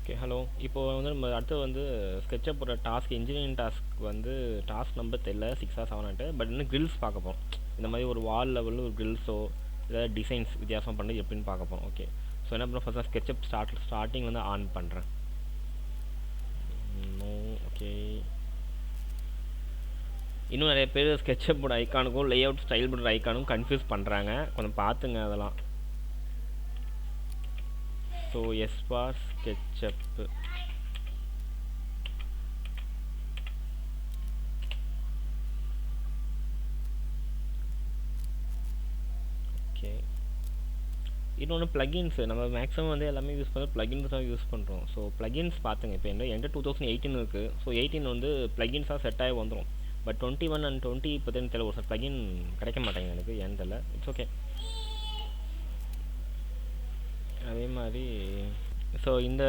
Okay hello. இப்போ வந்து நம்ம அடுத்து வந்து ஸ்கெட்சப் போடுற டாஸ்க் இன்ஜினியரிங் டாஸ்க் வந்து டாஸ்க் நம்பர் தெரியல 6 7 பட் இன்னும் கிரில்ஸ் பார்க்க போகிறோம். இந்த மாதிரி ஒரு வால் லெவலில் ஒரு கிரில்ஸோ ஏதாவது டிசைன்ஸ் வித்தியாசம் பண்ணுறது எப்படின்னு பார்க்க போகிறோம். ஓகே, ஸோ என்ன பண்ணுறோம், ஃபஸ்ட்டு ஸ்கெட்சப் ஸ்டார்டிங் வந்து ஆன் பண்ணுறேன். ஓகே, இன்னும் நிறைய பேர் ஸ்கெட்சப் போர்டு ஐக்கானுக்கும் லே அவுட் ஸ்டைல் போர்டு ஐக்கானுக்கும் கன்ஃபியூஸ் பண்ணுறாங்க, கொஞ்சம் பார்த்துங்க அதெல்லாம். So S for SketchUp. Okay, இன்னொன்று ப்ளகின்ஸ் நம்ம மேக்ஸிமம் வந்து எல்லாமே யூஸ் பண்ண ப்ளகின்ஸ் தான் யூஸ் பண்ணுறோம். ஸோ ப்ளகின்ஸ் பார்த்துங்க. இப்போ என்கிட்ட 2018 இருக்குது. ஸோ 18 வந்து ப்ளகின்ஸாக செட் ஆகி வந்துடும். பட் 21 அண்ட் 20 இப்போ தான் தெரியல, ஒரு சார் ப்ளகின் கிடைக்க மாட்டேங்குது எனக்கு, ஏன்னு தெரியல. It's okay. அதே மாதிரி ஸோ இந்த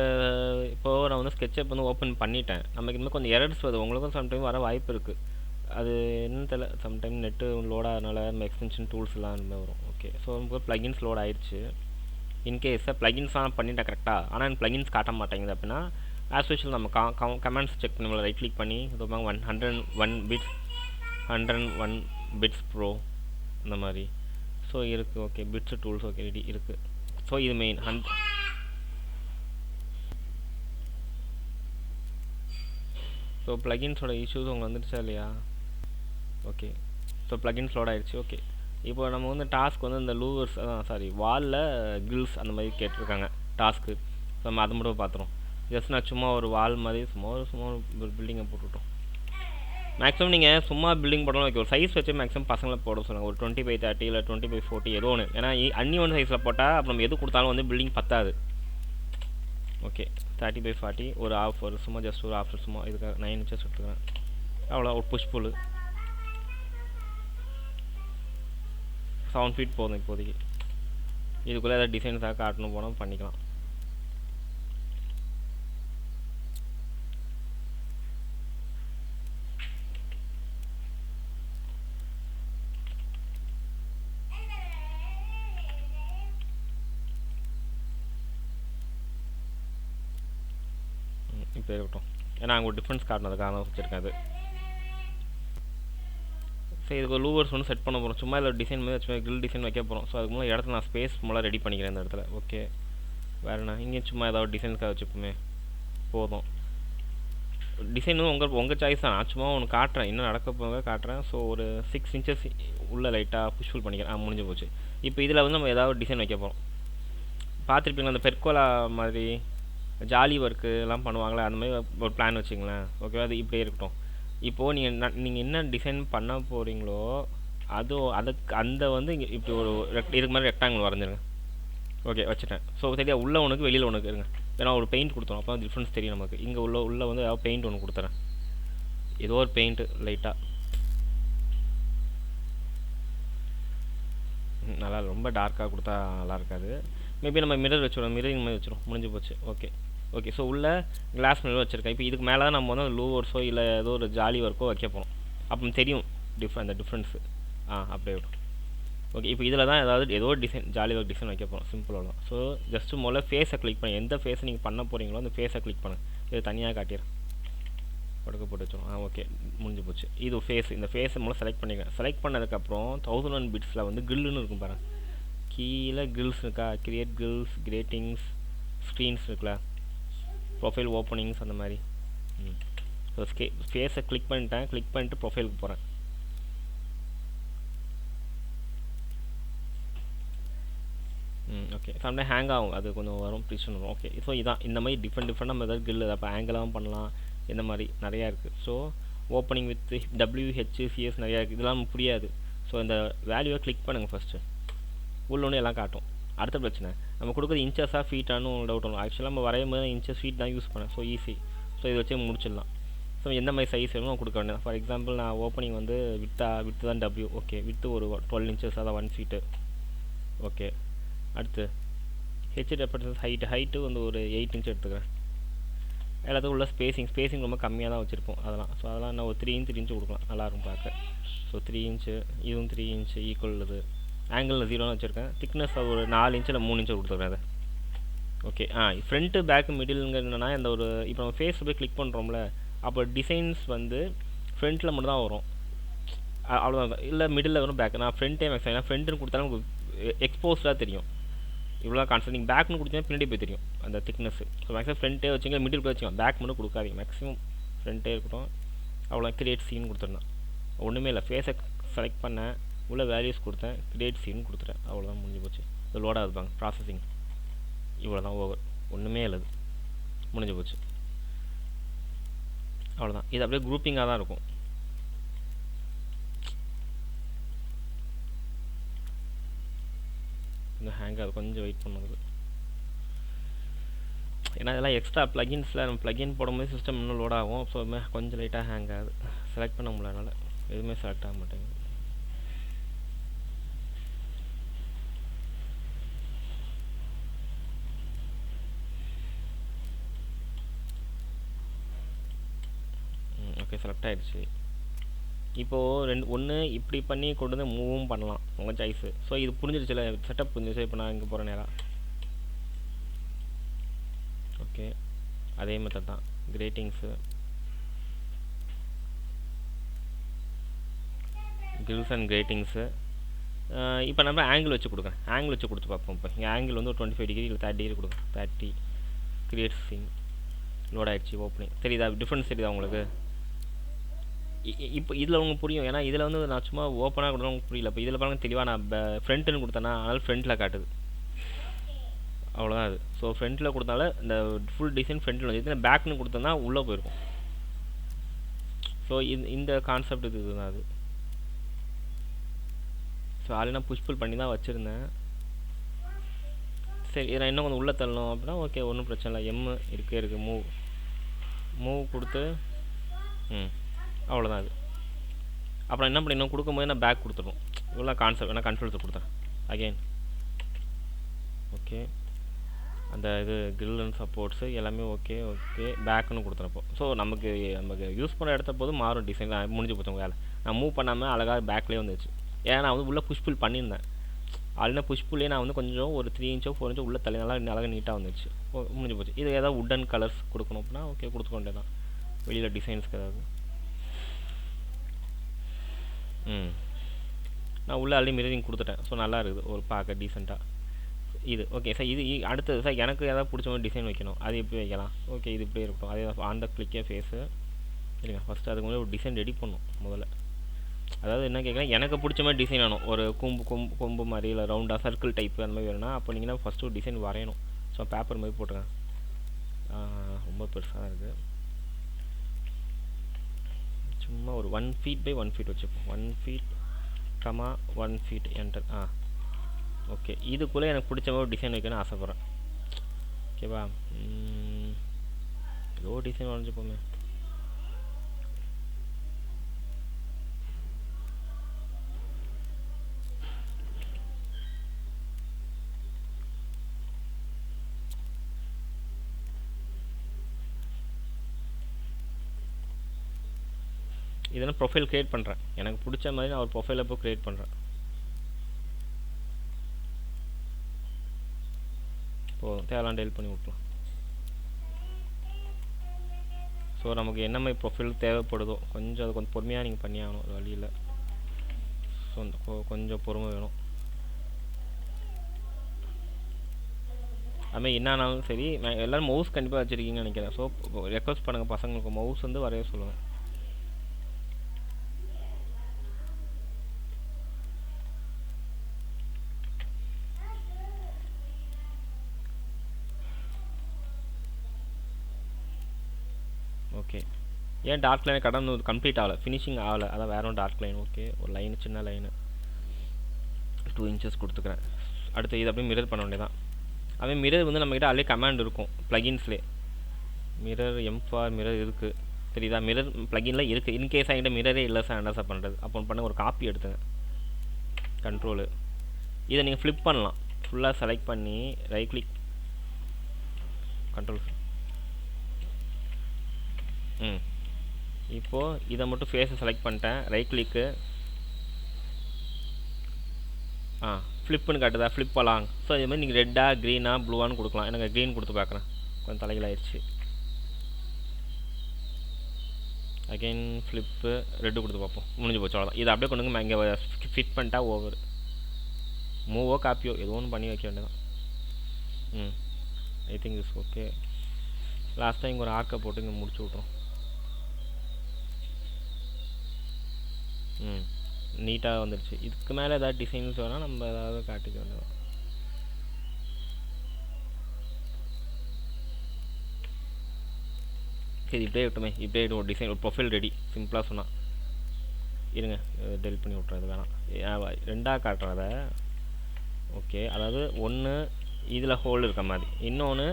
இப்போது நான் வந்து ஸ்கெட்சப் வந்து ஓப்பன் பண்ணிட்டேன். நமக்கு இன்னும் கொஞ்சம் எரர்ஸ் வருது, உங்களுக்கும் சம்டைம் வர வாய்ப்பு இருக்குது. அது என்னன்னு தெரியல, சம்டைம் நெட்டு லோட் ஆகிறதுனால நம்ம எக்ஸ்டென்ஷன் டூல்ஸ்லாம் அந்த மாதிரி வரும். ஓகே, ஸோ நமக்கு ப்ளகின்ஸ் லோட் ஆயிடுச்சு. இன்கேஸை ப்ளகின்ஸ்லாம் பண்ணிட்டேன் கரெக்டாக, ஆனால் எனக்கு ப்ளகின்ஸ் காட்ட மாட்டேங்குது. அப்படின்னா ஆஸ் யூஷுவல் நம்ம கமெண்ட்ஸ் செக் பண்ணி ரைட் கிளிக் பண்ணி ரொம்ப 101 பிட்ஸ் ப்ரோ இந்த மாதிரி ஸோ இருக்குது. Okay, bits tools okay ready இருக்குது. ஸோ இது மெயின் ஸோ ப்ளகின்ஸோட இஷ்யூஸ் உங்களுக்கு வந்துடுச்சா இல்லையா? ஓகே, ஸோ ப்ளகின்ஸ் லோட் ஆகிடுச்சு. ஓகே, இப்போ நம்ம வந்து டாஸ்க் வந்து இந்த லூவர்ஸ் வாலில் கில்ஸ் அந்த மாதிரி கேட்டிருக்காங்க டாஸ்க்கு. நம்ம அதை மட்டும் பார்த்துறோம். ஜஸ்ட் நான் சும்மா ஒரு வால் மாதிரி சும்மா ஒரு பில்டிங்கை போட்டுவிட்டோம். மேக்ஸிமம் நீங்கள் சும்மா பில்டிங் போடலாம். ஓகே, ஒரு சைஸ் வச்சு மேக்ஸிமம் பசங்களை போட சொல்லுங்கள். ஒரு 20x30 இல்லை 20x40 ஏதோ ஒன்று. ஏன்னா அன்னியொன்று சைஸில் போட்டால் அப்புறம் நம்ம எது கொடுத்தாலும் வந்து பில்டிங் பத்தாது. ஓகே, 30x40 ஒரு ஆஃப், ஒரு சும்மா ஜஸ்ட் ஒரு ஆஃப், சும்மா இதுக்காக 9 inches எடுத்துக்கிறேன். அவ்வளோ ஒரு புஷ் புல் 7 feet போதும் இப்போதைக்கு. இதுக்குள்ளே ஏதாவது டிசைன்ஸாக காட்டணும் போனால் பண்ணிக்கலாம். இப்போ இருக்கட்டும், ஏன்னா அங்கே ஒரு டிஃப்ரென்ஸ் காட்டினதுக்காக தான் வச்சுருக்கேன் அது. சரி, இதுக்கு ஒரு லூவர்ஸ் ஒன்று செட் பண்ண போகிறோம். சும்மா இதில் டிசைன் மாதிரி வச்சு கிரில் டிசைன் வைக்க போகிறோம். ஸோ அதுக்கு முன்னாடி இடத்துல நான் ஸ்பேஸ் மூலம் ரெடி பண்ணிக்கிறேன் இந்த இடத்துல. ஓகே, வேறு என்ன, இங்கேயும் சும்மா ஏதாவது டிசைன்ஸ்க்காக வச்சுப்போமே, போதும். டிசைனும் உங்கள் சாய்ஸ் தான். நான் சும்மா ஒன்று காட்டுறேன், இன்னும் நடக்க போக காட்டுறேன். ஸோ ஒரு 6 inches உள்ளே லைட்டாக புஷ்ஃபுல் பண்ணிக்கிறேன். முடிஞ்சு போச்சு. இப்போ இதில் வந்து நம்ம ஏதாவது டிசைன் வைக்க போகிறோம். பார்த்துருப்பீங்களா அந்த பெர்கோலா மாதிரி ஜாலி ஒர்க்கு எல்லாம் பண்ணுவாங்களே, அந்த மாதிரி ஒரு பிளான் வச்சுங்களேன். ஓகேவா, அது இப்படியே இருக்கட்டும். இப்போது நீங்கள் என்ன டிசைன் பண்ண போகிறீங்களோ அதுக்கு அந்த வந்து இங்கே இப்படி ஒரு இதுக்கு மாதிரி ரெக்டாங்கிள் வரைஞ்சிருங்க. ஓகே, வச்சுட்டேன். ஸோ சரியா, உள்ளே ஒன்றுக்கு வெளியில் ஒன்றுக்கு இருங்க. ஏன்னா ஒரு பெயிண்ட் கொடுத்தோம், அப்போ தான் டிஃப்ரென்ஸ் தெரியும் நமக்கு. இங்கே உள்ள வந்து ஏதாவது பெயிண்ட் ஒன்று கொடுத்துறேன். ஏதோ ஒரு பெயிண்ட்டு லைட்டாக நல்லா, ரொம்ப டார்க்காக கொடுத்தா நல்லா இருக்காது. மேபி நம்ம மிரர் வச்சுருவோம், மிரரிங் மாதிரி வச்சுருவோம். முடிஞ்சு போச்சு. ஓகே ஓகே, ஸோ உள்ள கிளாஸ் மிரர் வச்சுருக்கேன். இப்போ இதுக்கு மேலே தான் நம்ம வந்து லூவர்ஸோ இல்லை ஏதோ ஒரு ஜாலி ஒர்க்கோ வைக்க போகிறோம். அப்போ தெரியும் அந்த டிஃப்ரென்ஸு. அப்படியே விடும். ஓகே, இப்போ இதில் தான் ஏதோ டிசைன் ஜாலி ஒர்க் டிசைன் வைக்க போகிறோம். சிம்பிளாக தான். ஸோ ஜஸ்ட்டு முதல்ல ஃபேஸை கிளிக் பண்ணி எந்த ஃபேஸை நீங்கள் பண்ண போகிறீங்களோ அந்த ஃபேஸை கிளிக் பண்ணுங்கள். இது தனியாக காட்டிடுறேன், படுக்க போட்டு வச்சுருவோம். ஓகே, முடிஞ்சு போச்சு. இது ஃபேஸ். இந்த ஃபேஸை மூலம் செலக்ட் பண்ணிக்கிறேன். செலக்ட் பண்ணதுக்கப்புறம் 1001 பிட்ஸில் வந்து கில்லுன்னு இருக்கும் பாருங்கள். கீழே கில்ஸ் இருக்கா, கிரியேட் கில்ஸ், கிரேட்டிங்ஸ், ஸ்க்ரீன்ஸ் இருக்குல்ல, ப்ரொஃபைல் ஓப்பனிங்ஸ் அந்த மாதிரி. ஸோ ஃபேஸை கிளிக் பண்ணிட்டேன். கிளிக் பண்ணிட்டு ப்ரொஃபைலுக்கு போகிறேன். ஓகே, சம்டைம் ஹேங் ஆகும், அது கொஞ்சம் வரும், பிரச்சனை வரும். ஓகே, ஸோ இதான் இந்த மாதிரி டிஃப்ரெண்ட் நம்ம ஏதாவது கில் அப்போ ஆங்கிளாகவும் பண்ணலாம். இந்த மாதிரி நிறையா இருக்குது. ஸோ ஓப்பனிங் வித் WHCS நிறையா இருக்குது. இதெல்லாம் நமக்கு புரியாது. ஸோ இந்த வேல்யூவை கிளிக் பண்ணுங்கள் ஃபஸ்ட்டு. உள்ள எல்லாம் காட்டும். அடுத்த பிரச்சனை, நம்ம கொடுக்குறது இன்ச்சஸாக ஃபீட்டானு டவுட் வரும். ஆக்சுவலாக நம்ம வரையும் போது இன்ச்சஸ் ஃபீட் தான் யூஸ் பண்ணேன். So easy. ஸோ இதை வச்சு முடிச்சிடலாம். ஸோ எந்த மாதிரி சைஸ் வேணும் கொடுக்க வேண்டியது. ஃபார் எக்ஸாம்பிள் நான் ஓப்பனிங் வந்து வித்து தான் W. ஓகே, வித்து ஒரு 12 inches, அதான் 1 feet. ஓகே, அடுத்து ஹெச் ரெஃபரன்ஸ் ஹைட்டு வந்து ஒரு 8 inch எடுத்துக்கிறேன். எல்லாத்துக்கும் உள்ள ஸ்பேசிங் ரொம்ப கம்மியாக தான் வச்சுருப்போம் அதெல்லாம். ஸோ அதெல்லாம் நான் ஒரு 3 inch கொடுக்கலாம், நல்லாயிருக்கும் பார்க்க. ஸோ 3 inch, இதுவும் 3 inch ஈக்குவல். இது ஆங்கிளில் 0 வச்சுருக்கேன். திக்னஸ் ஒரு 4 inch இல்லை 3 inch கொடுத்துருக்கேன். அதை ஓகே. ஃப்ரண்ட்டு, பேக், மிடில்ங்கிறது என்னன்னா, இந்த ஒரு இப்போ நம்ம ஃபேஸ் போய் கிளிக் பண்ணுறோம்ல, அப்போ டிசைன்ஸ் வந்து ஃப்ரண்ட்டில் மட்டும் தான் வரும். அவ்வளோதான். இல்லை மிடில் வரும், பேக். நான் ஃப்ரண்ட்டே மேக்ஸிமம், ஏன்னா ஃப்ரண்ட்டுன்னு கொடுத்தாலும் உங்களுக்கு எக்ஸ்போஸ்டாக தெரியும். இவ்வளோ கான்செப்ட். நீங்கள் பேக்னு கொடுத்தீங்கன்னா பின்னாடி போய் தெரியும் அந்த திக்னஸ். ஸோ மேக்ஸிமம் ஃப்ரண்ட்டே வச்சுங்க, மிடில் போய் வச்சுக்கோங்க. பேக் மட்டும் கொடுக்காதீங்க. மேக்ஸிமம் ஃப்ரண்ட்டே இருக்கட்டும். அவ்வளோ கிரியேட் சீன் கொடுத்துருந்தேன். ஒன்றுமே இல்லை, ஃபேஸை செலக்ட் பண்ணேன், உள்ள வேல்யூஸ் கொடுத்தேன், கிரியேட் சீன் கொடுத்துட்டேன். அவ்வளோதான், முடிஞ்சு போச்சு. இது லோடாக இருப்பாங்க ப்ராசஸிங். இவ்வளோ தான், ஓவர். ஒன்றுமே இல்லை, முடிஞ்சு போச்சு. அவ்வளோதான். இது அப்படியே குரூப்பிங்காக தான் இருக்கும். கொஞ்சம் ஹேங் ஆகுது, கொஞ்சம் வெயிட் பண்ணுது. ஏன்னா இதெல்லாம் எக்ஸ்ட்ரா ப்ளகின்ஸில் நம்ம ப்ளகின் போடும்போது சிஸ்டம் இன்னும் லோட் ஆகும். ஸோ கொஞ்சம் லைட்டாக ஹேங் ஆகுது. செலக்ட் பண்ண முடியலனால எதுவுமே செலக்ட் ஆக மாட்டேங்குது. ஓகே, செலக்ட் ஆகிடுச்சு. இப்போது ஒன்று இப்படி பண்ணி கொண்டு வந்து மூவும் பண்ணலாம், உங்கள் சாய்ஸு. ஸோ இது புரிஞ்சிருச்சுல, செட்டப் புரிஞ்சிச்சு. இப்போ நான் இங்கே போகிற நேரம் ஓகே, அதே மெத்தட் தான். கிரேட்டிங்ஸு, கிரில்ஸ் அண்ட் கிரேட்டிங்ஸு. இப்போ நம்ம ஆங்கிள் வச்சு கொடுக்குறேன். ஆங்கிள் வச்சு கொடுத்து பார்ப்போம். இப்போ இங்கே ஆங்கிள் வந்து ஒரு 25 டிகிரி இல்லை 30 டிகிரி கொடுங்க. 30 கிரியேட் சீன். லோட் ஆகிடுச்சு. ஓப்பனிங் தெரியுதா? டிஃப்ரென்ஸ் தெரியுதா உங்களுக்கு? இப்போ இதில் உங்களுக்கு புரியும். ஏன்னா இதில் வந்து நான் சும்மா ஓப்பனாக கொடுத்தா உங்களுக்கு புரியல. இப்போ இதில் பாருங்க தெளிவாக நான் ஃப்ரண்ட்டுன்னு கொடுத்தேன்னா, அதனால் ஃப்ரண்ட்டில் காட்டுது. அவ்வளோதான் அது. ஸோ ஃப்ரண்ட்டில் கொடுத்தால இந்த ஃபுல் டிசைன் ஃப்ரண்ட்டில் வந்து, இதில் பேக்னு கொடுத்தோன்னா உள்ளே போயிருக்கும். ஸோ இந்த கான்செப்ட் இதுதான் அது. ஸோ ஆல்ரெடி நான் புஷ்புல் பண்ணி தான் வச்சுருந்தேன். சரி, இதை இன்னும் கொஞ்சம் உள்ளே தள்ளணும் அப்படின்னா ஓகே, ஒன்றும் பிரச்சனை இல்லை. இருக்குது மூவ் கொடுத்து அவ்வளோதான் அது. அப்புறம் என்ன பண்ணி இன்னும் கொடுக்கும்போது நான் பேக் கொடுத்துடும். இவ்வளோ கான்செப்ட். நான் கண்ட்ரோல்ஸ் கொடுத்தேன் அகெயின். ஓகே, அந்த இது கிரில் அண்ட் சப்போர்ட்ஸு எல்லாமே ஓகே. பேக்குன்னு கொடுத்துறப்போ ஸோ நமக்கு யூஸ் பண்ணுற இடத்த போது மாறும் டிசைன். முடிஞ்சு போச்சு வேலை. நான் மூவ் பண்ணாமல் அழகாக பேக்லேயே வந்துச்சு. ஏன்னா நான் வந்து உள்ளே புஷ்புல் பண்ணியிருந்தேன். ஆல்ரெடி புஷ்புல்லே நான் வந்து கொஞ்சம் ஒரு 3 இன்ச்சோ 4 இன்ச்சோ உள்ளே தள்ளினால அழகாக நீட்டாக வந்துச்சு. முடிஞ்சு போச்சு. இது ஏதாவது உட்டன் கலர்ஸ் கொடுக்கணும் அப்படின்னா ஓகே, கொடுத்துக்கொண்டே தான். வெளியில் டிசைன்ஸ்க்கு ஏதாவது நான் உள்ளே ஆல்ரெடி மிரரிங் கொடுத்துட்டேன். ஸோ நல்லா இருக்குது, ஒரு பார்க்க டீசெண்டாக. இது ஓகே சார். இது அடுத்தது சார், எனக்கு ஏதாவது பிடிச்ச மாதிரி டிசைன் வைக்கணும். அது எப்படி வைக்கலாம்? ஓகே, இது இப்படியே இருக்கட்டும். அதே ஆன் த கிளிக்கே ஃபேஸு சரிங்க. ஃபஸ்ட்டு அதுக்கு முன்னாடி ஒரு டிசைன் ரெடி பண்ணும் முதல்ல. அதாவது என்ன கேட்குறேன், எனக்கு பிடிச்ச மாதிரி டிசைன் வேணும். ஒரு கொம்பு மாதிரி, இல்லை ரவுண்டாக சர்க்கிள் டைப்பு அந்த மாதிரி வேணும்னா அப்போ நீங்கள் ஃபஸ்ட்டு ஒரு டிசைன் வரையணும். ஸோ பேப்பர் மாதிரி போட்டுருங்க. ரொம்ப பெருசாக தான் இருக்குது. சும்மா ஒரு 1 feet by 1 feet வச்சுப்போம். 1 feet, 1 feet என்டர். ஓகே, இதுக்குள்ளே எனக்கு பிடிச்ச மாதிரி டிசைன் வைக்கணும்னு ஆசைப்பட்றேன். ஓகேவா? ஏதோ டிசைன் வரைஞ்சிப்போமே. இதெல்லாம் ப்ரொஃபைல் க்ரியேட் பண்ணுறேன். எனக்கு பிடிச்ச மாதிரி நான் ஒரு ப்ரொஃபைலை இப்போ க்ரியேட் பண்ணுறேன். போதும், தேவையான டெலிட் பண்ணி விட்லாம். ஸோ நமக்கு என்ன மாதிரி ப்ரொஃபைல் தேவைப்படுதோ கொஞ்சம் அது கொஞ்சம் பொறுமையாக நீங்கள் பண்ணி ஆகணும், ஒரு வழியில். ஸோ கொஞ்சம் பொறுமை வேணும். அதுமாதிரி என்னானாலும் சரி, எல்லோரும் மவுஸ் கண்டிப்பாக வச்சுருக்கீங்கன்னு நினைக்கிறேன். ஸோ ரெக்வஸ்ட் பண்ணுங்கள் பசங்களுக்கு, மவுஸ் வந்து வரைய சொல்லுங்கள். ஓகே, ஏன் டார்க் லைனை கடந்து கம்ப்ளீட் ஆகலை, ஃபினிஷிங் ஆகலை, அதான் வேறு டார்க் லைன். ஓகே, ஒரு லைனு, சின்ன லைனு 2 inches கொடுத்துக்கிறேன். அடுத்து இது அப்படியே மிரர் பண்ண வேண்டியதான். அதே மிரர் வந்து நம்மக்கிட்ட ஆல்ரெடி கமாண்ட் இருக்கும் ப்ளகின்ஸ்லேயே. மிரர் எம்ஃபார் மிரர் இருக்குது, தெரியுதா? மிரர் ப்ளகின்ல இருக்குது. இன்கேஸ் என்கிட்ட மிரரே இல்லை சார், என்ன சார் பண்ணுறது? அப்போ பண்ண ஒரு காப்பி எடுத்துங்க, கண்ட்ரோலு. இதை நீங்கள் ஃப்ளிப் பண்ணலாம். ஃபுல்லாக செலக்ட் பண்ணி ரைட் கிளிக், கண்ட்ரோல். இப்போது இதை மட்டும் ஃபேஸை செலக்ட் பண்ணிட்டேன், ரைட் கிளிக்கு. ஃப்ளிப்புன்னு காட்டுதா, ஃப்ளிப் அலாங். ஸோ இது மாதிரி நீங்கள் ரெட்டா க்ரீனா ப்ளூவான்னு கொடுக்கலாம். எனக்கு க்ரீன் கொடுத்து பார்க்குறேன், கொஞ்சம் தலைகள் ஆயிடுச்சு. அகைன் ஃப்ளிப்பு ரெட்டு கொடுத்து பார்ப்போம். முடிஞ்சு போச்சு, அவ்வளோதான். இதை அப்படியே கொண்டு வந்து இங்கே ஃபிட் பண்ணிட்டா ஓவர். மூவோ காப்பியோ ஏதோ ஒன்று பண்ணி வைக்க வேண்டியதான். I think is okay. லாஸ்ட்டாக இங்கே ஒரு ஆர்க்கை போட்டு இங்கே முடிச்சு விட்றோம். நீட்டாக வந்துடுச்சு. இதுக்கு மேலே ஏதாவது டிசைன்ஸ் வேணால் நம்ம ஏதாவது காட்டிக்க வேண்டியதான். சரி, இப்படியே விட்டுமே, இப்படியே ஒரு டிசைன், ஒரு ப்ரொஃபைல் ரெடி. சிம்பிளாக சொன்னால் இருங்க, டெலிட் பண்ணி விட்றது வேணாம். ரெண்டாக காட்டுறத ஓகே. அதாவது ஒன்று இதில் ஹோல் இருக்க மாதிரி, இன்னொன்று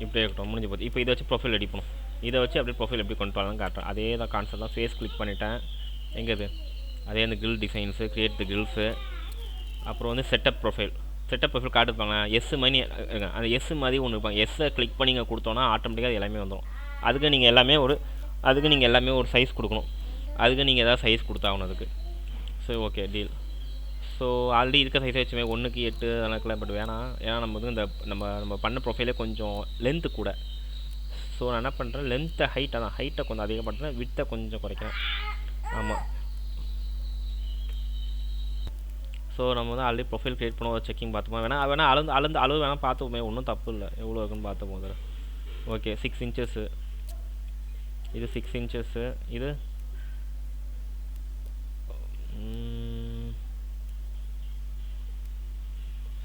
இப்படியே இருக்கட்டும். முடிஞ்சு போச்சு. இப்போ இதை வச்சு ப்ரொஃபைல் ரெடி பண்ணும். இதை வச்சு அப்படியே ப்ரொஃபைல் எப்படி கொண்டு வரலாம் காட்டுறேன். அதே தான் கான்செப்ட் தான். ஃபேஸ் கிளிக் பண்ணிட்டேன். எங்கே இது? அதே அந்த grill designs, create the grills, அப்புறம் வந்து செட்டப் ப்ரொஃபைல். செட்டப் ப்ரொஃபைல் காட்டுப்பாங்க. எஸ் மாதிரி அந்த எஸ் மாதிரி ஒன்று இருப்பாங்க. எஸ்ஸை கிளிக் பண்ணி இங்கே கொடுத்தோன்னா ஆட்டோமேட்டிக்காக எல்லாமே வந்துடும். அதுக்கு நீங்கள் எல்லாமே ஒரு சைஸ் கொடுக்கணும். அதுக்கு நீங்கள் எதாவது சைஸ் கொடுத்தாகணும் அதுக்கு. சரி, ஓகே, டீல். ஸோ ஆல்ரெடி இருக்க சைஸை வச்சுமே 1:8 அதெல்லாம். பட் வேணாம், ஏன்னா நம்ம வந்து இந்த நம்ம பண்ண ப்ரொஃபைலே கொஞ்சம் லென்த்து கூட. ஸோ நான் என்ன பண்ணுறேன், ஹைட்டை கொஞ்சம் அதிகப்படுத்துகிறேன், வித்தை கொஞ்சம் குறைக்கிறேன். ஆமாம். ஸோ நம்ம வந்து ஆல்ரெடி ப்ரொஃபைல் க்ரியேட் பண்ண ஒரு செக்கிங் பார்த்துப்போம். வேணால் அளவு வேணால் பார்த்துப்போமே, ஒன்றும் தப்பு இல்லை. எவ்வளோ இருக்குன்னு பார்த்துப்போம் அதில். Okay, 6 inches. இது 6 இன்ச்சஸ்ஸு. இது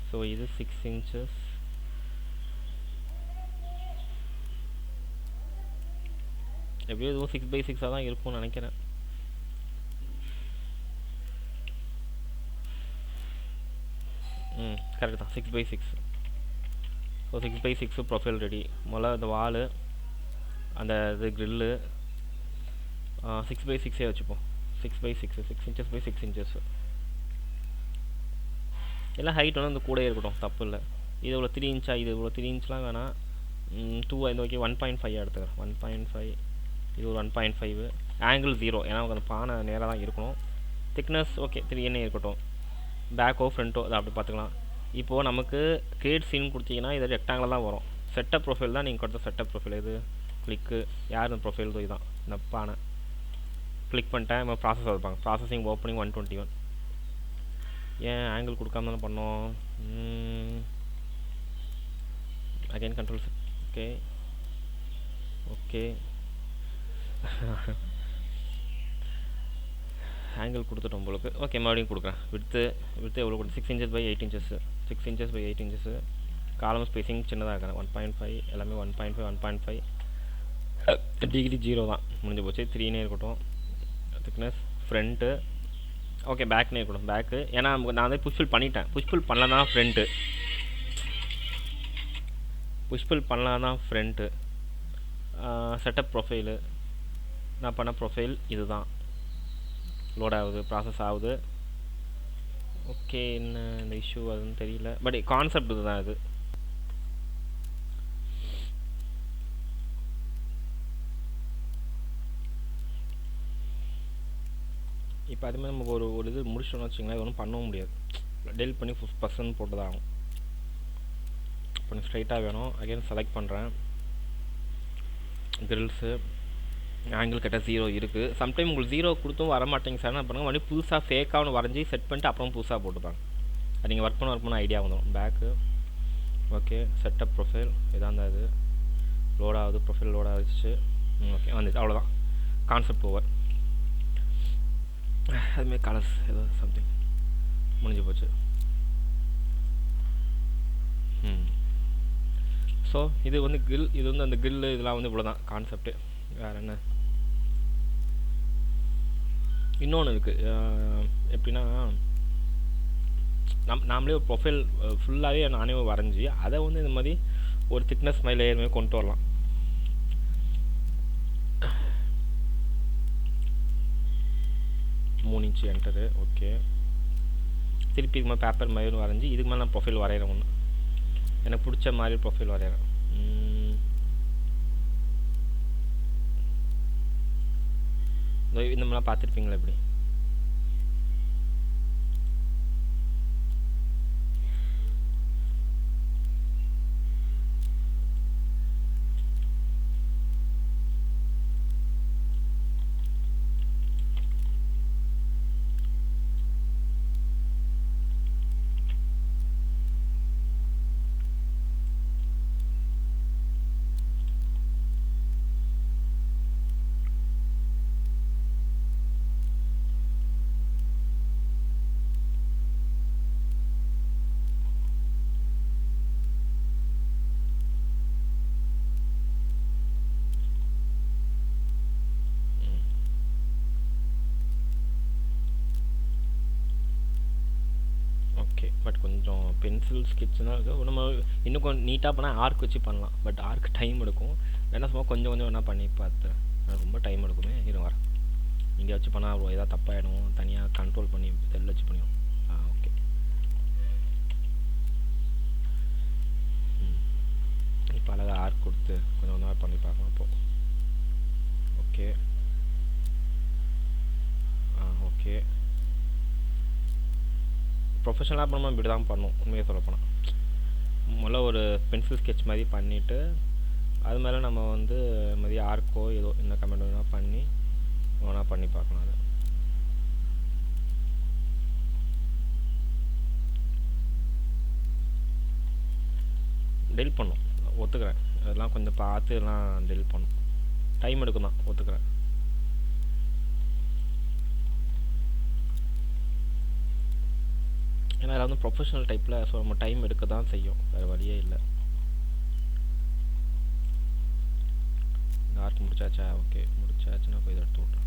ஸோ இது 6 இன்ச்சஸ். எப்படியும் இதுவும் 6x6 தான் இருக்கும்னு நினைக்கிறேன். கரெக்ட் தான், 6x6. So 6x6 profile ready. முதல்ல இந்த வாலு, அந்த இது க்ரில்லு 6x6 வச்சுப்போம். 6x6, 6 inches by 6 inches. எல்லாம் ஹைட் வந்து அந்த கூட இருக்கட்டும், தப்பு இல்லை. இது இவ்வளோ 3 inch, இது இவ்வளோ 3 inchலாம் வேணாம். 2 இந்த ஓகே 1.5 எடுத்துக்கிறேன். 1.5, இது ஒரு 1.5. ஆங்கிள் 0, ஏன்னா அந்த பானை நேராக தான் இருக்கணும். திக்னஸ் ஓகே 3 இருக்கட்டும். பேக்கோ ஃப்ரண்ட்டோ அதை அப்படி பார்த்துக்கலாம். இப்போது நமக்கு கிரியேட் சீன் கொடுத்தீங்கன்னா இது ரெக்டாங்கில் தான் வரும். செட்டப் ப்ரொஃபைல் தான் நீங்கள் கொடுத்த செட்டப் ப்ரொஃபைல். இது கிளிக்கு யார் இந்த ப்ரொஃபைல் இதுதான் இந்த பானை. கிளிக் பண்ணிட்டேன். நம்ம ப்ராசஸ் வைப்பாங்க. Processing opening 121. ஏன் ஆங்கிள் கொடுக்காம தானே பண்ணோம். Again control set. Okay okay uncle கொடுத்துட்டோம் உங்களுக்கு. ஓகே, மறுபடியும் கொடுக்குறேன். விடுத்து எவ்வளோ கொடுத்து 6 inches by 8 inches. 6 inches by 8 inches. காலம் ஸ்பேசிங் சின்னதாக இருக்கிறேன். 1.5 எல்லாமே 1.5 1.5. டிகிரி 0 தான். முடிஞ்சு போச்சு. 3 இருக்கட்டும். Thickness front okay. பேக்னே இருக்கட்டும். பேக்கு ஏன்னா நான் வந்து புஷ்ஃபில் பண்ணிட்டேன். புஷ்ஃபில் பண்ணலாம் தான் ஃப்ரண்ட்டு. செட்டப் ப்ரொஃபைலு நான் பண்ண ப்ரொஃபைல் இது தான். லோட் ஆகுது, ப்ராசஸ் ஆகுது. ஓகே, என்ன இந்த இஷ்யூ அதுன்னு தெரியல. பட் கான்செப்ட் இது தான். இது இப்போ அதுமாதிரி நமக்கு ஒரு இது முடிச்சோன்னு வச்சிங்களேன், இது ஒன்றும் பண்ணவும் முடியாது. டெலிட் பண்ணி 50% போட்டு தான் ஆகும். இப்போ ஸ்ட்ரைட்டாக வேணும். அகைன் செலக்ட் பண்ணுறேன். கிரில்ஸு ஆங்கிள் கரெக்டாக 0 இருக்குது. சம்டைம் உங்களுக்கு 0 கொடுத்தும் வரமாட்டேங்க சார். என்ன பண்ணுங்கள், மறுபடியும் புதுசாக ஃபேக்காக ஒன்று வரைஞ்சி செட் பண்ணிட்டு அப்புறம் புதுசாக போட்டுப்பாங்க. அது நீங்கள் ஒர்க் பண்ண ஐடியா வந்துடும். Bag okay. செட்டப் ப்ரொஃபைல் இதான் தான். இது லோட் ஆகுது. ப்ரொஃபைல் லோட் ஆகிடுச்சு. ஓகே, வந்துச்சு. அவ்வளோதான், கான்செப்ட் ஓவர். அதுமாதிரி கலர்ஸ் ஏதோ சம்திங் முடிஞ்சு போச்சு. ஸோ இது வந்து கில், இது வந்து அந்த கில்லு இதெல்லாம் வந்து இவ்வளோ தான் கான்செப்ட்டு. வேறு என்ன இன்னொன்று இருக்குது. எப்படின்னா நாமளே ஒரு ப்ரொஃபைல் ஃபுல்லாகவே நானே வரைஞ்சி அதை வந்து இந்த மாதிரி ஒரு திக்னஸ் மாதிரி லேயர் மாதிரி கொண்டு வரலாம். Inch enter. ஓகே, திருப்பி இது மாதிரி பேப்பர் மாதிரி வரைஞ்சி இதுக்கு மேலே நான் ப்ரொஃபைல் வரைகிறேன். ஒன்று எனக்கு பிடிச்ச மாதிரி ப்ரொஃபைல் வரைகிறேன். இந்த மாதிரிலாம் பார்த்துருப்பீங்களா? இப்படி பென்சில் ஸ்கெட்ச்னால் இருக்குது. நம்ம இன்னும் கொஞ்சம் நீட்டாக பண்ணால் ஆர்க் வச்சு பண்ணலாம். பட் ஆர்க் டைம் எடுக்கும். வேணா சும்மா கொஞ்சம் கொஞ்சம் வேணால் பண்ணி பார்த்துறேன். ரொம்ப டைம் எடுக்குமே. வரேன். இங்கே வச்சு பண்ணால் ஏதாவது தப்பாகிடும். தனியாக கண்ட்ரோல் பண்ணி செல் வச்சு பண்ணிடும். ஓகே. இப்போ அழகாக ஆர்க் கொடுத்து கொஞ்சம் நேரம் பண்ணி பார்க்கலாம். அப்போது ஓகே. ஓகே. ப்ரொஃபஷனலாக பண்ணாமல் இப்படி தான் பண்ணும். உண்மையாக சொல்லப்போனால் முதல்ல ஒரு பென்சில் ஸ்கெட்ச் மாதிரி பண்ணிவிட்டு அது மேலே நம்ம வந்து மாதிரி ஆர்க்கோ ஏதோ இந்த கமெண்ட் வேணால் பண்ணி ஒன்றா பண்ணி பார்க்கலாம். அதை டெலிட் பண்ணும். ஒத்துக்கிறேன். அதெல்லாம் கொஞ்சம் பார்த்து எல்லாம் டெலிட் பண்ணும். டைம் எடுக்கும் தான். ஒத்துக்கிறேன். ஏன்னா அதில் வந்து ப்ரொஃபஷனல் டைப்பில் ஸோ நம்ம டைம் எடுக்க தான் செய்யும். வேறு வழியே இல்லை. ஆர்க் முடிச்சாச்சா? ஓகே, முடிச்சாச்சுன்னா போய் இதை எடுத்து விட்றேன்.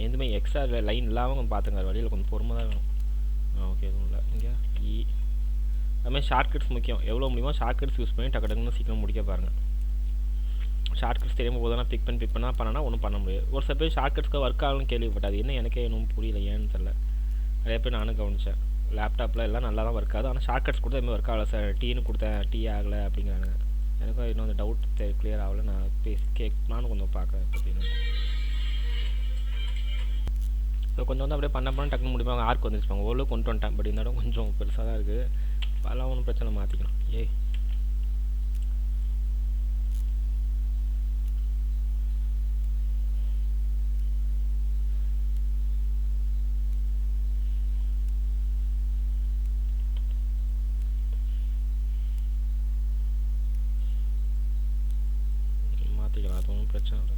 எதுவுமே எக்ஸ்ட்ரா லைன் இல்லாமல் கொஞ்சம் பார்த்துங்க. வழியில் கொஞ்சம் பொறுமை தான் வேணும். ஓகே, எதுவும் இல்லை. இங்கே அதுமாதிரி ஷார்ட்கட்ஸ் முக்கியம். எவ்வளோ முடியுமோ ஷார்ட்கட்ஸ் யூஸ் பண்ணி டக்கு டக்குன்னு சீக்கிரம் முடிக்க பாருங்கள். ஷார்ட்கட்ஸ் தெரியாமல் போதெல்லாம் பிக் பண்ணால் ஒன்றும் பண்ண முடியாது. ஒரு சில பேர் ஷார்ட்கட்ஸ்க்கு ஒர்க் ஆகணும்னு கேள்விப்பட்டாது. என்ன எனக்கே இன்னும் புரியல, ஏன்னு தெரில. நிறைய பேர் நானும் கவனித்தேன். லேப்டாப்பில் எல்லாம் நல்லா தான் ஒர்க் ஆகுது. ஆனால் ஷார்ட்கட்ஸ் கொடுத்தா எதுவுமே ஒர்க் ஆகலை சார். டீன்னு கொடுத்தேன், டீ ஆகலை அப்படிங்கிறாங்க. எனக்கும் இன்னும் அந்த டவுட் கிளியர் ஆகலை. நான் நானும் கொஞ்சம் பார்க்குறேன். பார்த்தீங்கன்னா ஸோ கொஞ்சம் வந்து அப்படியே பண்ண டக்குன்னு முடிப்பாங்க. ஆர்க் வந்துருப்பாங்க. ஓரளவு கொண்டு வந்துட்டேன். பட் இருந்தாலும் கொஞ்சம் பெருசாக தான் இருக்குது. அதெல்லாம் ஒன்றும் பிரச்சனை, மாற்றிக்கணும். மாற்றிக்கலாம். அது ஒன்றும் பிரச்சனை இல்லை.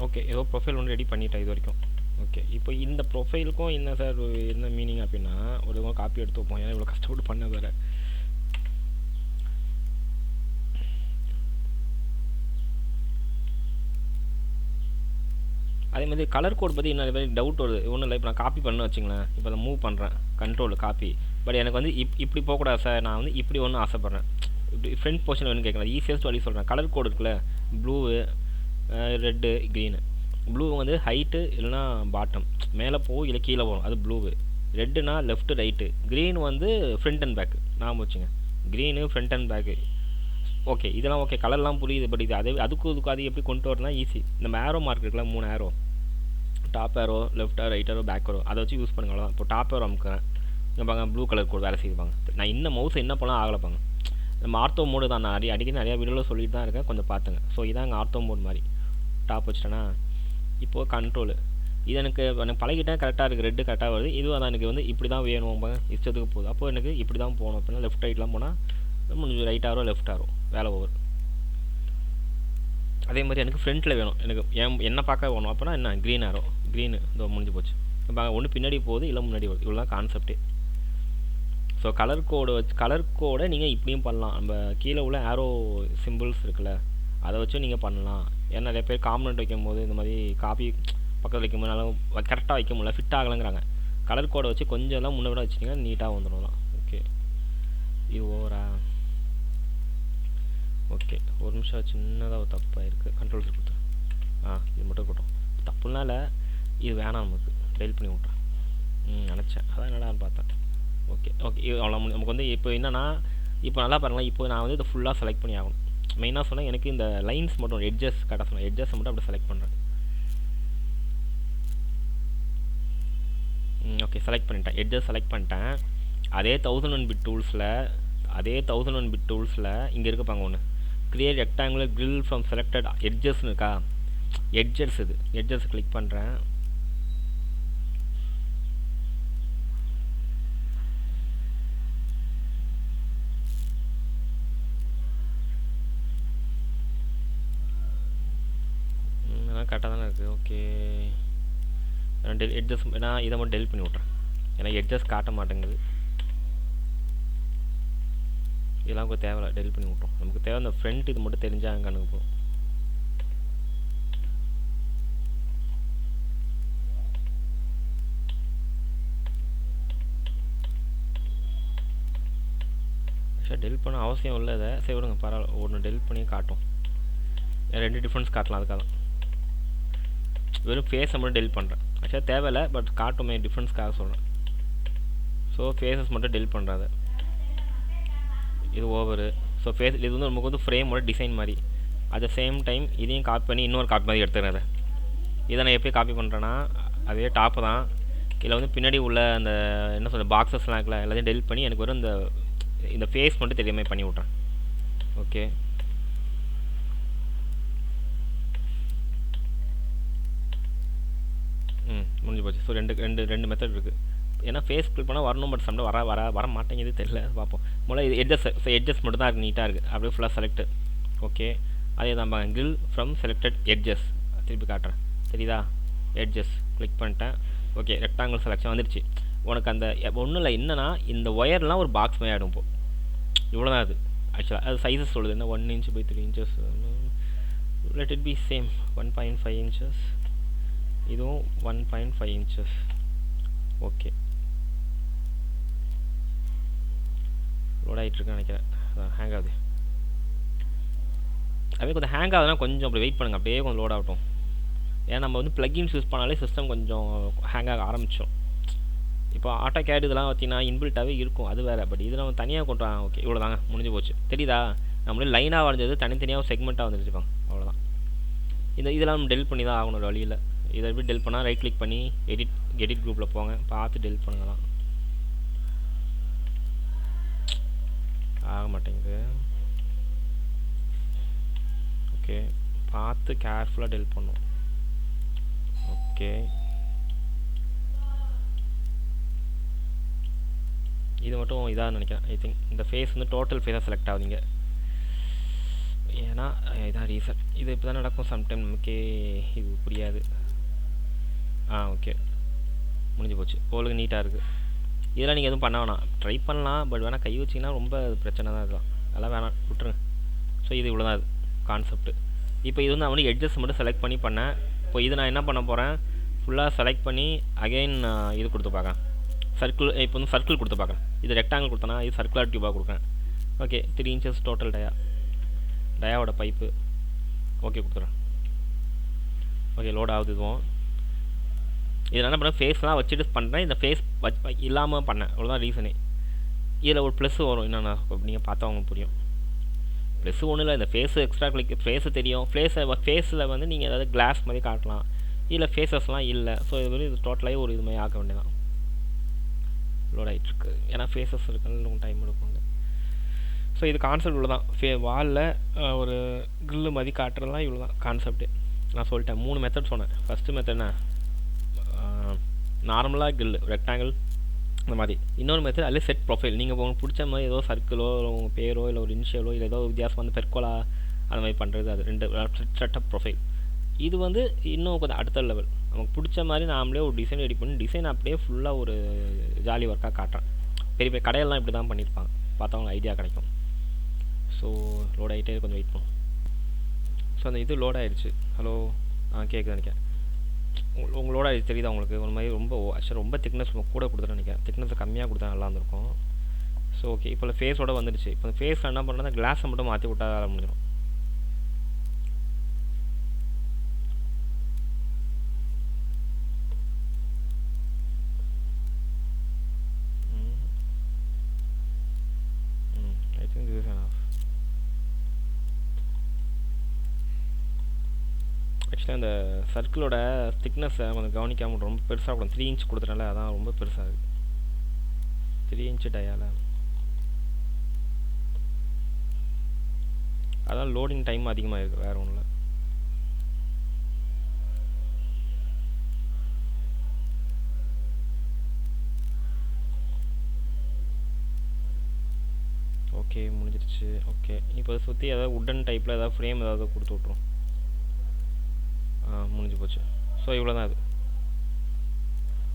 ஓகே, ஏதோ ப்ரொஃபைல் ஒன்று ரெடி பண்ணிட்டேன் இது வரைக்கும். ஓகே, இப்போ இந்த ப்ரொஃபைலுக்கும் என்ன சார் என்ன மீனிங் அப்படின்னா, ஒரு காப்பி எடுத்து வைப்போம். ஏன்னா இவ்வளோ கஷ்டப்பட்டு பண்ண வேறு. அதே மாதிரி கலர் கோட் பற்றி என்ன டவுட் வருது. ஒன்றும் இல்லை. இப்போ நான் காப்பி பண்ண வச்சுங்களேன். இப்போ அதை மூவ் பண்ணுறேன், கண்ட்ரோல் காப்பி. பட் எனக்கு வந்து இப்படி போகக்கூடாது சார். நான் வந்து இப்படி ஒன்று ஆசைப்பட்றேன். இப்படி ஃப்ரண்ட் போர்ஷன் வேணும்னு கேட்குறேன். ஈஸியஸ்ட் வழி சொல்கிறேன். கலர் கோடு இருக்குல்ல, ப்ளூவு, ரெட்டு, க்ரீனு. ப்ளூ வந்து ஹைட்டு இல்லைனா பாட்டம், மேலே போகும் இல்லை கீழே போகும், அது ப்ளூவு. ரெட்டுனா லெஃப்ட்டு ரைட்டு. க்ரீன் வந்து ஃப்ரண்ட் அண்ட் பேக்கு. நான் வச்சுங்க, green front and back. Okay, இதெல்லாம் ஓகே, கலர்லாம் புரியுது. பட் இது அதுக்கும் இதுக்கும் அது எப்படி கொண்டு வரலாம் ஈஸி. இந்த ஆரோ மார்க் இருக்குல்ல, 3 arrow, top arrow, left arrow, right arrow, back arrow அதை வச்சு யூஸ் பண்ணுங்க. அவ்வளோதான். இப்போ டாப் ஏரோ அமுக்குறேன், இங்கே பாங்க ப்ளூ கலர் கோட் வேலை செய்வாங்க. நான் இன்னும் மவுஸ் என்ன பண்ணலாம் ஆகலைப்பாங்க. நம்ம ஆர்த்தோ மோடு தான், நான் அடிக்கடி நிறையா வீடியோவில் சொல்லிட்டு தான் இருக்கேன், கொஞ்சம் பார்த்துங்க. ஸோ இதான் எங்கள் ஆர்த்தோ மோட் மாதிரி டாப் வச்சுட்டேன்னா இப்போது கண்ட்ரோலு இது எனக்கு பழகிட்டேன், கரெக்டாக இருக்குது, ரெட்டு கரெக்டாக வருது. இதுவும் தான் எனக்கு வந்து இப்படி தான் வேணும் இஷ்டத்துக்கு போகுது. அப்போது எனக்கு இப்படி தான் போகணும். அப்படின்னா லெஃப்ட் ரைட்லாம் போனால் முடிஞ்சு ரைட் ஆரோ லெஃப்ட் ஆரோ வேலை ஓவர். அதே மாதிரி எனக்கு ஃப்ரண்ட்டில் வேணும், எனக்கு என்ன பார்க்க வேணும் அப்படின்னா என்ன க்ரீன் ஆரோ, க்ரீனு இதோ முடிஞ்சு போச்சு. இப்போ ஒன்று பின்னாடி போகுது, இல்லை முன்னாடி வருது, இவ்வளோ தான் கான்செப்டே. ஸோ கலர் கோடை நீங்கள் இப்படியும் பண்ணலாம். நம்ம கீழே உள்ள ஆரோ சிம்பிள்ஸ் இருக்குல்ல அதை வச்சும் நீங்கள் பண்ணலாம். ஏன்னா நிறைய பேர் காம்பனண்ட் வைக்கும் போது இந்த மாதிரி காப்பி பக்கத்தில் வைக்கும் போது கரெக்டாக வைக்க முடியல, ஃபிட் ஆகலைங்கிறாங்க. கலர் கோடை வச்சு கொஞ்சம் எல்லாம் முன்ன விட வச்சிட்டிங்கன்னா நீட்டாக வந்துடும் தான். ஓகே, இது ஓவரா? ஓகே, ஒரு நிமிஷம், சின்னதாக ஒரு தப்பாக இருக்குது. கண்ட்ரோல்ஸ் கொடுத்துரு. இது மட்டும் இருக்கட்டும், தப்புனால இது வேணாம், நமக்கு டெலிட் பண்ணி விட்றேன். நினச்சேன், அதான் என்னடான்னு பார்த்தேன். ஓகே அவ்வளோ. நமக்கு வந்து இப்போ என்னென்னா, இப்போ நல்லா பாருங்களேன், இப்போ நான் வந்து இதை ஃபுல்லாக செலக்ட் பண்ணி ஆகணும். மெயினாக சொன்னால் எனக்கு இந்த லைன்ஸ் மட்டும், எட்ஜஸ் கரெக்டாக சொன்னேன், எட்ஜஸ் மட்டும் அப்படி செலக்ட் பண்ணுறேன். ஓகே, செலக்ட் பண்ணிட்டேன், எட்ஜஸ் செலக்ட் பண்ணிட்டேன். அதே 1001 பிட் டூல்ஸில் இங்கே இருப்பாங்க ஒன்று, create rectangular grill from selected எட்ஜஸ்னு இருக்கா, எட்ஜஸ். இது எட்ஜஸ் கிளிக் பண்ணுறேன். கரெக்டாக தானே இருக்குது. ஓகே, எட்ஜஸ் நான் இதை மட்டும் டெலிட் பண்ணி விட்றேன், ஏன்னா எட்ஜஸ் காட்ட மாட்டேங்குது. இதெல்லாம் நமக்கு தேவையில்ல, டெலிட் பண்ணி விட்றோம். நமக்கு தேவை அந்த ஃப்ரண்ட், இது மட்டும் தெரிஞ்சால் அங்கே அனுப்பும். சார் டெலிட் பண்ண அவசியம் இல்லை இதை, சரி விடுங்க, பரவாயில்ல. ஒன்று டெலிட் பண்ணி காட்டும், ரெண்டு டிஃப்ரென்ஸ் காட்டலாம். அதுக்காக வெறும் ஃபேஸை மட்டும் டெலிட் பண்ணுறேன். ஆக்சுவலாக தேவையில்லை, பட் காட்டுமே டிஃப்ரென்ஸ்க்காக சொல்கிறேன். ஸோ ஃபேஸஸ் மட்டும் டெலிட் பண்ணுறாது, இது ஓவரு. ஸோ ஃபேஸ் இது வந்து நமக்கு வந்து ஃப்ரேமோட டிசைன் மாதிரி. அட் த சேம் டைம் இதையும் காப்பி பண்ணி இன்னொரு காப்பி மாதிரி எடுத்துக்கிறேன். இதை நான் எப்படி காப்பி பண்ணுறேன்னா, அதே டாப்பு தான், இதில் வந்து பின்னாடி உள்ள அந்த என்ன சொல்கிற பாக்ஸஸ்லாம் இருக்குல்ல, எல்லாத்தையும் டெலிட் பண்ணி எனக்கு வரும் இந்த ஃபேஸ் மட்டும் தெரியாமல் பண்ணி விட்றேன். ஓகே, முடிஞ்சு போச்சு. ஸோ ரெண்டு மெத்தட் இருக்குது. ஏன்னா ஃபேஸ் கிளிக் பண்ணால் வரணும், பட் சம்டம் வர மாட்டேங்குது, தெரியல, பார்ப்போம். முதல்ல இது எட்ஜஸ் மட்டும் தான் இருக்குது, நீட்டாக இருக்குது, அப்படியே ஃபுல்லாக செலக்ட். ஓகே, அதே தான் கிரில் ஃப்ரம் செலக்டட் எட்ஜஸ், திருப்பி காட்டுறேன், தெரியுதா? எட்ஜஸ் கிளிக் பண்ணிட்டேன். ஓகே, ரெக்டாங்கிள் செலெக்ஷன் வந்துடுச்சு. உனக்கு அந்த ஒன்றும் இல்லை, என்னன்னா இந்த ஒயர்லாம் ஒரு பாக்ஸ் மாதிரி ஆகிடும். இப்போது இவ்வளோ தான் அது. ஆக்சுவலாக அது சைஸஸ் சொல்லுது, என்ன 1 inch by 3 inches, let it be same 1.5 inches. இதுவும் 1.5 inches. ஓகே, லோட் ஆகிட்டுருக்குன்னு நினைக்கிறேன், ஹேங் ஆகுது. அப்படியே கொஞ்சம் ஹேங் ஆகுதுன்னா கொஞ்சம் அப்படி வெயிட் பண்ணுங்கள், அப்படியே கொஞ்சம் லோட் ஆகட்டும். ஏன்னா நம்ம வந்து ப்ளக்கின்ஸ் யூஸ் பண்ணாலே சிஸ்டம் கொஞ்சம் ஹேங் ஆக ஆரம்பிச்சோம். இப்போ ஆட்டோ கேட் இதெல்லாம் பார்த்தீங்கன்னா இன்பில்ட்டாகவே இருக்கும், அது வேறு. பட் இது நம்ம தனியாக கொண்டு ஓகே, இவ்வளோ தாங்க, முடிஞ்சு போச்சு. தெரியுதா? நம்மளே லைனாக வரைஞ்சது தனித்தனியாக செக்மெண்ட்டாக வந்துருச்சுப்பாங்க, அவ்வளோதான். இதெல்லாம் நம்ம டெலிட் பண்ணி தான் ஆகணும், ஒரு வழியில். இதை எப்படி டெலிட் பண்ணால் ரைட் கிளிக் பண்ணி எடிட் குரூப்பில் போங்க, பார்த்து டெலிட் பண்ணுங்க தான். ஆக மாட்டேங்குது. ஓகே, பார்த்து கேர்ஃபுல்லாக டெலிட் பண்ணும். ஓகே, இது மட்டும் இதாக நினைக்கிறேன். ஐ திங்க் இந்த ஃபேஸ் வந்து டோட்டல் ஃபேஸாக செலக்ட் ஆகுதுங்க, ஏன்னா இதான் ரீசன். இது இப்போ தான் நடக்கும், சம்டைம் நமக்கே இது புரியாது. ஓகே, முடிஞ்சு போச்சு. ஓலுக்கு நீட்டாக இருக்குது. இதெல்லாம் நீங்கள் எதுவும் பண்ண வேணாம், ட்ரை பண்ணலாம், பட் வேணால் கை வச்சிங்கன்னா ரொம்ப பிரச்சனை தான். இதெல்லாம் அதெல்லாம் வேணாம், விட்டுருங்க. ஸோ இது இவ்வளோ தான், இது கான்செப்ட்டு. இப்போ இது வந்து நான் வந்து எட்ஜஸ் மட்டும் செலக்ட் பண்ணி பண்ணேன். இப்போ இது நான் என்ன பண்ண போகிறேன், ஃபுல்லாக செலக்ட் பண்ணி அகைன் இது கொடுத்து பார்க்குறேன், சர்க்கிள். இப்போ வந்து சர்க்கிள் கொடுத்து பார்க்குறேன். இது ரெக்டாங்கிள் கொடுத்தேன்னா இது சர்க்குலர் டியூபாக கொடுக்குறேன். ஓகே, 3 inches டோட்டல் டயாவோட பைப்பு. ஓகே, கொடுத்துறேன். ஓகே, லோட் ஆகுது. இதுவும் இதில் என்ன பண்ணேன், ஃபேஸ்லாம் வச்சுட்டு பண்ணுறேன், இந்த ஃபேஸ் இல்லாமல் பண்ணேன், அவ்வளோதான் ரீசனே. இதில் ஒரு ப்ளஸ் வரும், என்னென்னா நீங்கள் பார்த்தா அவங்க புரியும். ப்ளஸ் ஒன்றும் இல்லை, இந்த ஃபேஸு எக்ஸ்ட்ரா கிளிக், ஃபேஸு தெரியும். ஃபேஸில் வந்து நீங்கள் ஏதாவது கிளாஸ் மாதிரி காட்டலாம், இதில் ஃபேஸஸ்லாம் இல்லை. ஸோ இது மாதிரி இது டோட்டலாகி ஒரு இது மாதிரி ஆக்க வேண்டியதான். லோட் ஆகிட்டுருக்கு, ஏன்னா ஃபேஸஸ் இருக்குன்னு டைம் எடுப்பாங்க. ஸோ இது கான்செப்ட் இவ்வளோ தான். வாலில் ஒரு கிரில்லு மாதிரி காட்டுறதுலாம் இவ்வளோ தான் கான்செப்ட்டு. நான் சொல்லிட்டேன் 3 மெத்தட் சொன்னேன். ஃபஸ்ட்டு மெத்தட் என்ன, நார்மலாக கிரில்லு ரெக்டாங்கிள் இந்த மாதிரி. இன்னொரு மெத்தட் அதில் செட் ப்ரொஃபைல். நீங்கள் உங்களுக்கு பிடிச்ச மாதிரி ஏதோ சர்க்கிளோ இல்லை உங்கள் பேரோ இல்லை ஒரு இனிஷியலோ இல்லை ஏதோ வித்தியாசம் வந்து பெர்கோலா அந்த மாதிரி பண்ணுறது. அது 2 செட்டப் ப்ரொஃபைல். இது வந்து இன்னும் கொஞ்சம் அடுத்த லெவல். நமக்கு பிடிச்ச மாதிரி நாமளே ஒரு டிசைன் ரெடி பண்ணி டிசைன் அப்படியே ஃபுல்லாக ஒரு ஜாலி ஒர்க்காக காட்டுறேன். பெரிய பெரிய கடையெல்லாம் இப்படி தான் பண்ணியிருப்பாங்க, பார்த்தவங்க ஐடியா கிடைக்கும். ஸோ லோட் ஆகிட்டே கொஞ்சம் வெயிட் பண்ணும். ஸோ அந்த இது லோட் ஆகிடுச்சு. ஹலோ, கேட்குது நினைக்கிறேன். உங்களோட இது தெரியுதா உங்களுக்கு? ஒரு மாதிரி ரொம்ப ஆக்சுவலாக ரொம்ப திக்னஸ் கூட கொடுத்துட்டு நினைக்கிறேன். திக்னஸ் கம்மியாக கொடுத்தா நல்லா இருந்திருக்கும். ஸோ ஓகே, இப்போ ஃபேஸோட வந்துடுச்சு. இப்போ ஃபேஸில் என்ன பண்ணுறேன்னா கிளாஸை மட்டும் மாற்றி விட்டா வேலை முடிஞ்சிடும். I think this is enough. ஆக்சுவலாக அந்த சர்க்கிளோட திக்னஸை கொஞ்சம் கவனிக்காமல் ரொம்ப பெருசாக கூட 3 இன்ச் கொடுத்துட்டனால அதான் ரொம்ப பெருசாக இருக்குது. 3 இன்ச்சு டயால் அதான் லோடிங் டைம் அதிகமாக இருக்குது, வேறு ஒன்றும் இல்லை. ஓகே முடிஞ்சிருச்சு. ஓகே, இப்போ சுற்றி ஏதாவது உட்டன் டைப்பில் ஏதாவது ஃப்ரேம் ஏதாவது கொடுத்து விட்ருவோம். முடிஞ்சு போச்சு. ஸோ இவ்வளோ தான் அது.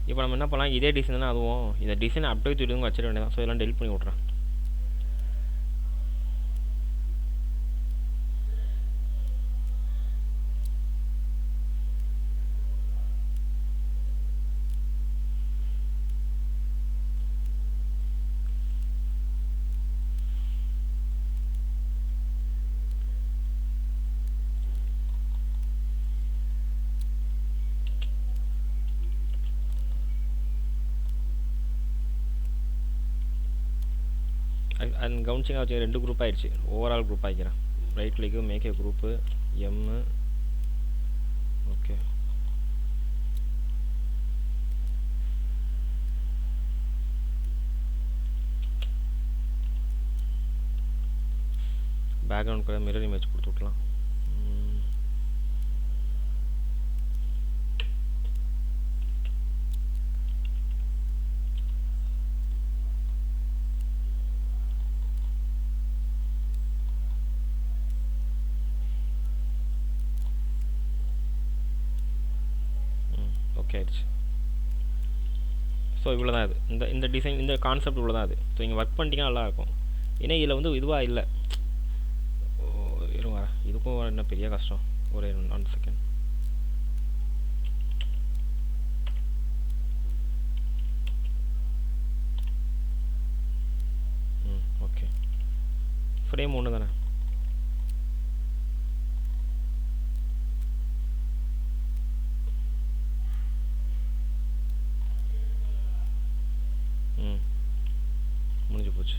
இப்போ நம்ம என்ன பண்ணலாம், இதே டிசைன் தானே அதுவும், இந்த டிசைன் அப்படியே தூக்கிட்டு வச்சிட வேண்டியதான். ஸோ இதெல்லாம் டெலிட் பண்ணி விட்றேன். அண்ட் கவுன்சிங்காக வச்சு 2 குரூப் ஆகிடுச்சு. ஓவரால் குரூப் ஆகிக்கிறேன். Right click make a group M. Okay, background கூட மிரர் இமேஜ் கொடுத்து விட்லாம். ஓகே ஆயிடுச்சு. ஸோ இவ்வளோ தான் இது. இந்த டிசைன் இந்த கான்செப்ட் இவ்வளோ தான் அது. ஸோ நீங்கள் ஒர்க் பண்ணிட்டீங்கன்னா நல்லாயிருக்கும். ஏன்னா இதில் வந்து இதுவாக இல்லை. இருங்க வரேன், இதுக்கும் என்ன பெரிய கஷ்டம். ஒரு 1 செகண்ட். ஓகே, ஃப்ரேம் ஒன்று தானே. முடிஞ்சு போச்சு.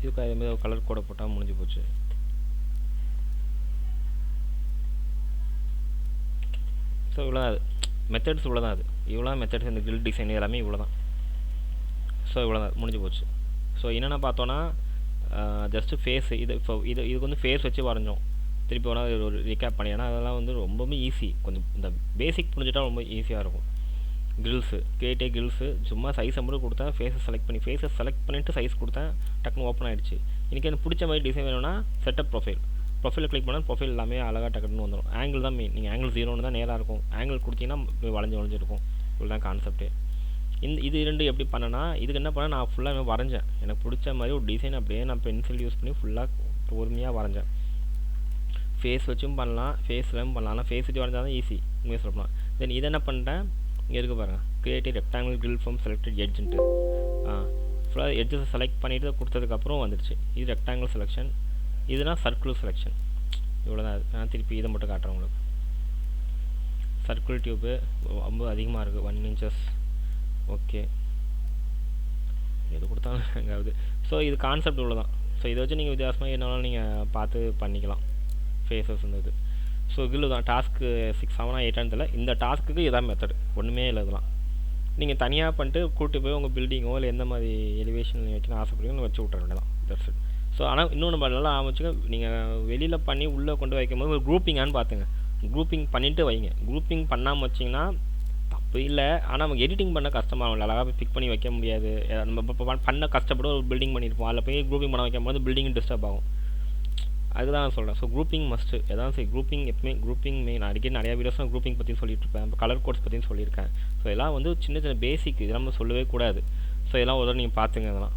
இதுக்கு அதேமாதிரி கலர் கோடை போட்டால் முடிஞ்சு போச்சு. ஸோ இவ்வளோ தான் அது. மெத்தட்ஸ் இவ்வளோ தான் அது. இவ்வளோ மெத்தட்ஸ், இந்த கிரில் டிசைன் எல்லாமே இவ்வளோ தான். ஸோ இவ்வளோ தான் முடிஞ்சு போச்சு. ஸோ என்னென்ன பார்த்தோன்னா ஜஸ்ட்டு ஃபேஸ் இப்போ இதுக்கு வந்து ஃபேஸ் வச்சு வரைஞ்சோம். திருப்பி வேணால் ஒரு ரீகேப் பண்ணி, ஏன்னா அதெல்லாம் வந்து ரொம்பவுமே ஈஸி. கொஞ்சம் இந்த பேசிக் புரிஞ்சுட்டா ரொம்ப ஈஸியாக இருக்கும். கிரில்ஸு கிரியேட்டே கிரில்ஸு சும்மா சைஸை மட்டும் கொடுத்தேன். ஃபேஸை செலக்ட் பண்ணிவிட்டு சைஸ் கொடுத்தேன். டக்குன்னு ஓப்பன் ஆகிடுச்சு. இன்றைக்கி எனக்கு பிடிச்ச மாதிரி டிசைன் வேணும்னா செட்டப் ப்ரொஃபைலை கிளிக் பண்ணால் ப்ரொஃபைல் எல்லாமே அழகாக டக்குன்னு வந்துடும். ஆங்கிள் தான் மெயின். நீங்கள் ஆங்கிள் 0 தான் நேராக இருக்கும். ஆங்கிள் கொடுத்தீங்கன்னா வளைஞ்சு இருக்கும். இவ்வளோ தான் கான்செப்ட்டு. இது 2 எப்படி பண்ணேன்னா, இதுக்கு என்ன பண்ணேன், நான் ஃபுல்லாக வரைஞ்சேன். எனக்கு பிடிச்ச மாதிரி ஒரு டிசைன் அப்படியே நான் பென்சில் யூஸ் பண்ணி ஃபுல்லாக பொறுமையாக வரைஞ்சேன். ஃபேஸ் வச்சும் பண்ணலாம், ஃபேஸ்லையும் பண்ணலாம். ஆனால் ஃபேஸ் வச்சு வரைஞ்சால் தான் ஈஸி உண்மையாக சொல்லலாம். தென் இதை என்ன பண்ணிட்டேன், இங்கே இருக்க பாருங்கள், create rectangle grill from selected எட்ஜுன்ட்டு. ஃபுல்லாக எட்ஜஸை செலக்ட் பண்ணிவிட்டு கொடுத்ததுக்கப்புறம் வந்துடுச்சு. இது ரெக்டாங்கிள் செலெக்ஷன், இதுனா சர்க்குலர் செலெக்ஷன். இவ்வளோ தான். அது நான் திருப்பி இதை மட்டும் காட்டுறேன் உங்களுக்கு. சர்க்குலர் டியூப்பு ரொம்ப அதிகமாக இருக்குது, 1 inches. ஓகே, இது கொடுத்தாலும் எங்காவது. ஸோ இது கான்செப்ட் இவ்வளோ தான். ஸோ இதை வச்சு நீங்கள் வித்தியாசமாக என்னாலும் நீங்கள் பார்த்து பண்ணிக்கலாம் ஃபேஸஸ் இருந்தது. ஸோ கில்லு தான். டாஸ்க்கு 6 7 8 தெரியல. இந்த டாஸ்க்குக்கு இதான் மெத்தடு, ஒன்றுமே இல்லை. இதெல்லாம் நீங்கள் தனியாக பண்ணிட்டு கூட்டி போய் உங்கள் பில்டிங்கோ இல்லை எந்த மாதிரி எலிவேஷன் வைக்கணும் ஆசைப்படுறீங்கன்னு வச்சு விட்ற வேண்டியதான். That's it. ஸோ ஆனால் இன்னொன்று நல்லா ஆரம்பிச்சுக்க, நீங்கள் வெளியில் பண்ணி உள்ளே கொண்டு வைக்கும் போது ஒரு குரூப்பிங்கான்னு பார்த்துங்க. குரூப்பிங் பண்ணிவிட்டு வைங்க. குரூப்பிங் பண்ணாமல் வச்சிங்கன்னா தப்பு இல்லை, ஆனால் நமக்கு எடிட்டிங் பண்ண கஷ்டமாகும். அழகாக போய் பிக் பண்ணி வைக்க முடியாது. நம்ம இப்போ பண்ண கஷ்டப்பட்டு ஒரு பில்டிங் பண்ணியிருப்போம், அதில் போய் குரூப்பிங் பண்ண வைக்கும் போது பில்டிங் டிஸ்டர்ப் ஆகும். அதுதான் நான் சொல்கிறேன். So grouping must. எதாவது சரி, குரூப்பிங் எப்பவுமே குரூப்பிங் மெயின். நான் அடிக்கடி நிறையா வீடியோஸ் குரூப்பிங் பற்றி சொல்லிட்டு இருப்பேன், இப்போ கலர் கோட்ஸ் பற்றியும் சொல்லியிருக்கேன். ஸோ இதெல்லாம் வந்து சின்ன சின்ன பேசிக், இதெல்லாம் நம்ம சொல்லவே கூடாது. ஸோ இதெல்லாம் ஒரு நீங்கள் பார்த்துங்க. இதெல்லாம்